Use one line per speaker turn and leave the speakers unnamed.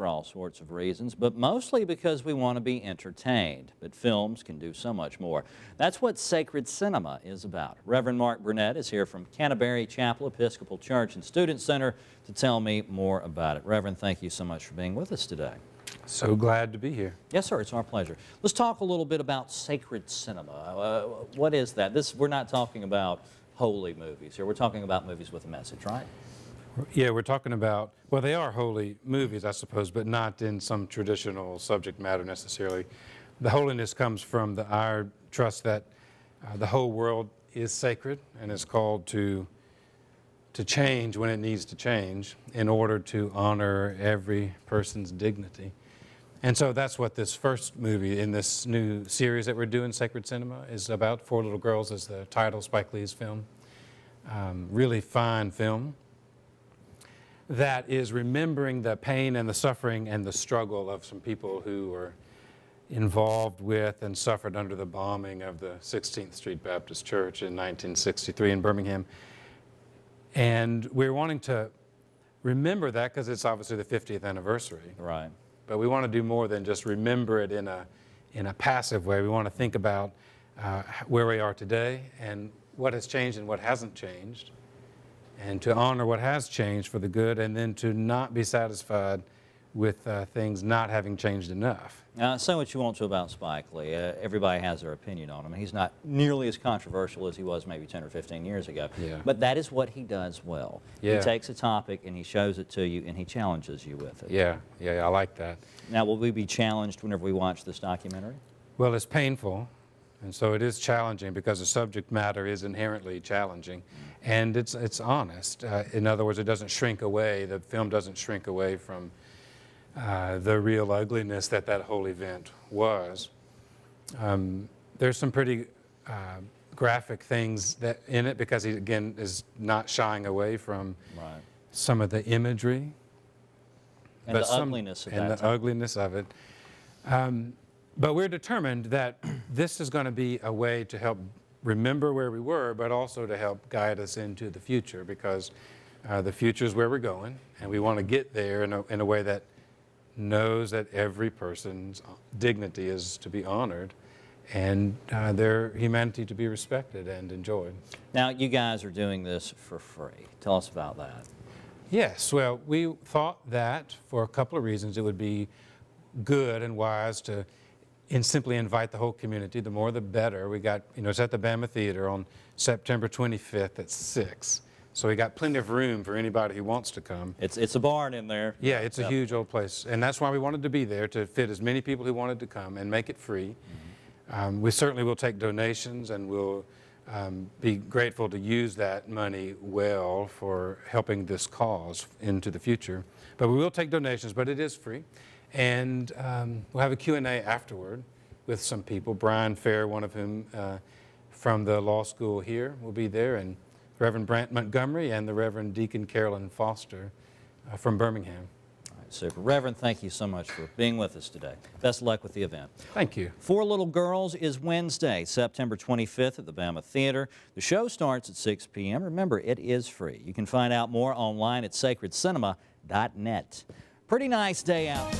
for all sorts of reasons, but mostly because we want to be entertained. But films can do so much more. That's what sacred cinema is about. Reverend Mark Burnett is here from Canterbury Chapel Episcopal Church and Student Center to tell me more about it. Reverend, thank you so much for being with us today.
So glad to be here.
Yes, sir, it's our pleasure. Let's talk a little bit about sacred cinema. What is that? We're not talking about holy movies here. We're talking about movies with a message, right?
Yeah, we're talking about, well, they are holy movies, I suppose, but not in some traditional subject matter necessarily. The holiness comes from our trust that the whole world is sacred and is called to change when it needs to change in order to honor every person's dignity. And so that's what this first movie in this new series that we're doing, Sacred Cinema, is about. Four Little Girls is the title, Spike Lee's film. Really fine film that is remembering the pain and the suffering and the struggle of some people who were involved with and suffered under the bombing of the 16th Street Baptist Church in 1963 in Birmingham. And we're wanting to remember that because it's obviously the 50th anniversary.
Right.
But we want to do more than just remember it in a passive way. We want to think about where we are today and what has changed and what hasn't changed, and to honor what has changed for the good, and then to not be satisfied with things not having changed enough.
Say what you want to about Spike Lee. Everybody has their opinion on him. He's not nearly as controversial as he was maybe 10 or 15 years ago.
Yeah.
But that is what he does well.
Yeah.
He takes a topic and he shows it to you and he challenges you with it.
Yeah, I like that.
Now, will we be challenged whenever we watch this documentary?
Well, it's painful, and so it is challenging because the subject matter is inherently challenging, and it's honest. In other words, it doesn't shrink away. The film doesn't shrink away from the real ugliness that whole event was. There's some pretty graphic things in it because he, again, is not shying away from some of the imagery.
And the ugliness of that.
And the ugliness of it. But we're determined that this is going to be a way to help remember where we were, but also to help guide us into the future, because the future is where we're going, and we want to get there in a way that knows that every person's dignity is to be honored and their humanity to be respected and enjoyed.
Now, you guys are doing this for free. Tell us about that.
Yes, well, we thought that for a couple of reasons it would be good and wise to simply invite the whole community. The more the better. We got, it's at the Bama Theater on September 25th at 6. So we got plenty of room for anybody who wants to come.
It's a barn in there.
Yeah, it's a huge old place. And that's why we wanted to be there, to fit as many people who wanted to come and make it free. Mm-hmm. We certainly will take donations, and we'll be grateful to use that money well for helping this cause into the future. But we will take donations, but it is free. And we'll have a Q&A afterward with some people. Brian Fair, one of whom from the law school here, will be there, and Reverend Brant Montgomery and the Reverend Deacon Carolyn Foster from Birmingham.
All right, super. Reverend, thank you so much for being with us today. Best of luck with the event.
Thank you.
Four Little Girls is Wednesday, September 25th at the Bama Theater. The show starts at 6 p.m. Remember, it is free. You can find out more online at sacredcinema.net. Pretty nice day out.